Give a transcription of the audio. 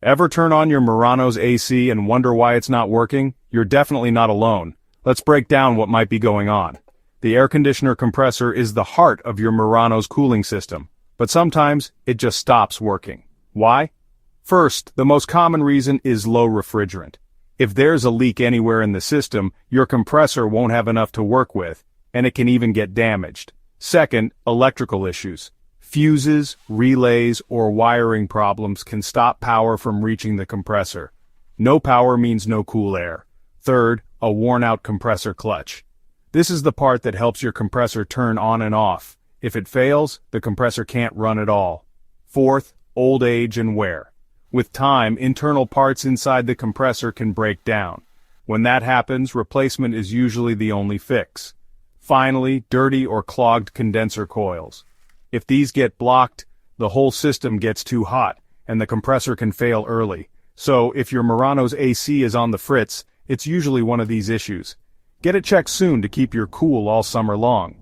Ever turn on your Murano's AC and wonder why it's not working? You're definitely not alone. Let's break down what might be going on. The air conditioner compressor is the heart of your Murano's cooling system, but sometimes it just stops working. Why? First, the most common reason is low refrigerant. If there's a leak anywhere in the system, your compressor won't have enough to work with, and it can even get damaged. Second, electrical issues. Fuses, relays, or wiring problems can stop power from reaching the compressor. No power means no cool air. Third, a worn-out compressor clutch. This is the part that helps your compressor turn on and off. If it fails, the compressor can't run at all. Fourth, old age and wear. With time, internal parts inside the compressor can break down. When that happens, replacement is usually the only fix. Finally, dirty or clogged condenser coils. If these get blocked, the whole system gets too hot, and the compressor can fail early. So, if your Murano's AC is on the fritz, it's usually one of these issues. Get it checked soon to keep your cool all summer long.